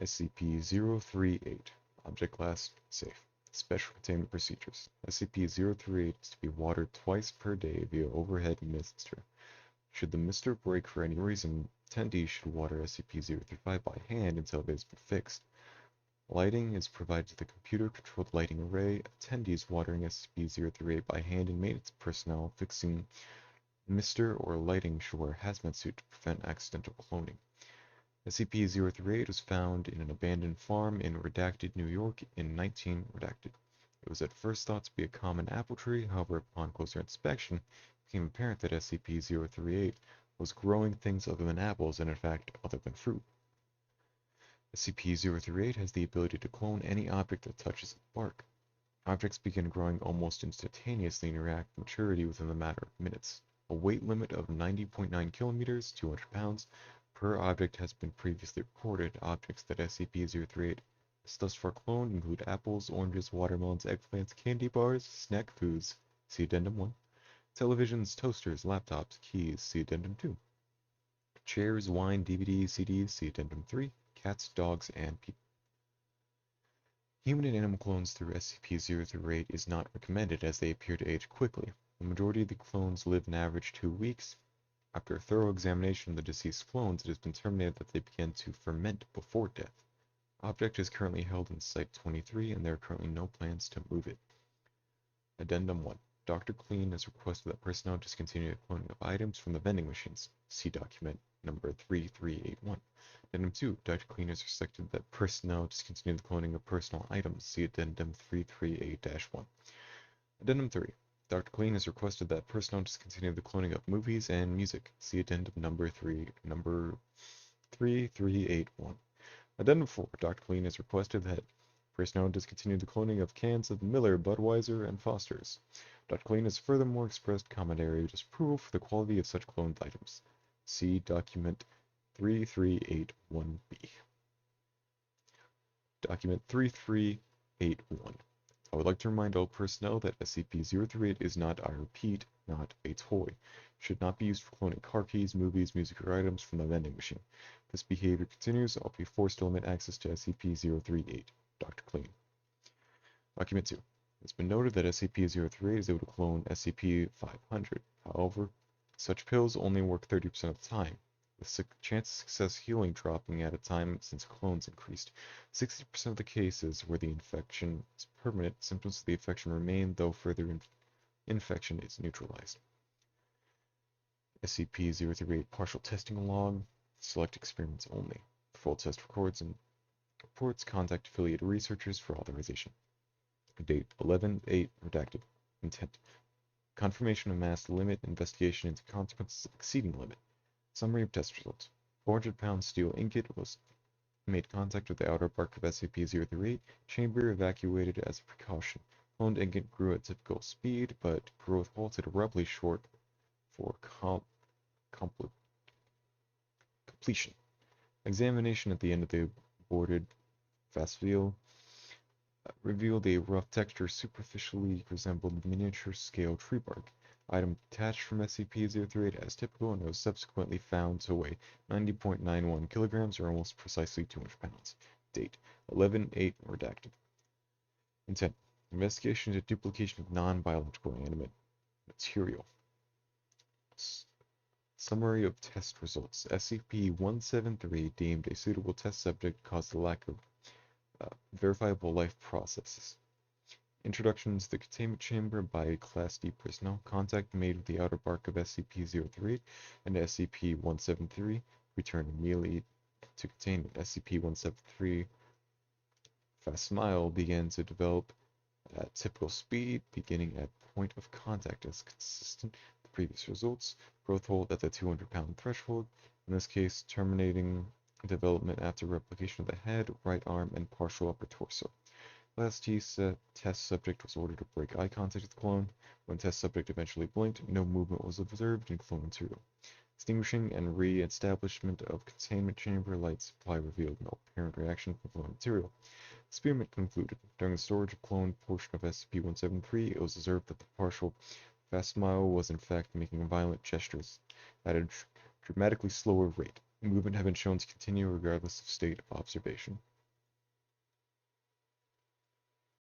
SCP-038, Object Class Safe. Special Containment Procedures. SCP-038 is to be watered twice per day via overhead mister. Should the mister break for any reason, attendees should water SCP-035 by hand until it has been fixed. Lighting is provided to the computer-controlled lighting array. Attendees watering SCP-038 by hand and maintenance personnel fixing mister or lighting should wear a hazmat suit to prevent accidental cloning. SCP-038 was found in an abandoned farm in Redacted, New York in 19redacted. It was at first thought to be a common apple tree, however upon closer inspection, it became apparent that SCP-038 was growing things other than apples and in fact other than fruit. SCP-038 has the ability to clone any object that touches its bark. Objects begin growing almost instantaneously and react to maturity within a matter of minutes. A weight limit of 90.9 kilometers, 200 pounds, per object has been previously recorded. Objects that SCP-038 has thus far cloned include apples, oranges, watermelons, eggplants, candy bars, snack foods, see Addendum 1, televisions, toasters, laptops, keys, see Addendum 2, chairs, wine, DVDs, CDs, see Addendum 3, cats, dogs, and people. Human and animal clones through SCP-038 is not recommended as they appear to age quickly. The majority of the clones live an average 2 weeks. After a thorough examination of the deceased clones, it has been determined that they began to ferment before death. Object is currently held in Site-23 and there are currently no plans to move it. Addendum 1. Dr. Clean has requested that personnel discontinue the cloning of items from the vending machines. See document number 3381. Addendum 2. Dr. Clean has requested that personnel discontinue the cloning of personal items. See Addendum 338-1. Addendum 3. Dr. Clean has requested that personnel discontinue the cloning of movies and music. See Addendum number 3381. Addendum 4. Dr. Clean has requested that personnel discontinue the cloning of cans of Miller, Budweiser, and Foster's. Dr. Clean has furthermore expressed commentary disapproval for the quality of such cloned items. See document 3381-B. Document 3381. I would like to remind all personnel that SCP-038 is not, I repeat, not a toy. It should not be used for cloning car keys, movies, music, or items from the vending machine. If this behavior continues, I'll be forced to limit access to SCP-038. Dr. Clean. Document 2. It's been noted that SCP-038 is able to clone SCP-500. However, such pills only work 30% of the time, with chance of success healing dropping at a time since clones increased. 60% of the cases where the infection is permanent, symptoms of the infection remain, though further infection is neutralized. SCP-038 partial testing log, select experiments only. Full test records and reports, contact affiliated researchers for authorization. Date 11/8 redacted. Intent. Confirmation of mass limit, investigation into consequences of exceeding limit. Summary of test results. 400-pound steel ingot was made contact with the outer bark of SCP-038, chamber evacuated as a precaution. Cloned ingot grew at typical speed, but growth halted abruptly short for completion. Examination at the end of the boarded fascicle revealed a rough texture superficially resembled miniature scale tree bark. Item detached from SCP-038 as typical and was subsequently found to weigh 90.91 kilograms or almost precisely 200 pounds. Date 11/8 redacted. Intent. Investigation into duplication of non-biological animate material. Summary of test results. SCP-173 deemed a suitable test subject caused the lack of verifiable life processes. Introduction to the containment chamber by Class D personnel. Contact made with the outer bark of SCP-038 and SCP-173. Return immediately to containment. SCP-173 fast smile began to develop at typical speed, beginning at point of contact as consistent with the previous results. Growth hold at the 200-pound threshold, in this case terminating development after replication of the head, right arm, and partial upper torso. Last test subject was ordered to break eye contact with the clone. When test subject eventually blinked, no movement was observed in clone material. Extinguishing and re-establishment of containment chamber light supply revealed no apparent reaction from clone material. Experiment concluded. During the storage of cloned portion of SCP-173, it was observed that the partial fast smile was in fact making violent gestures at a dramatically slower rate. Movement had been shown to continue regardless of state of observation.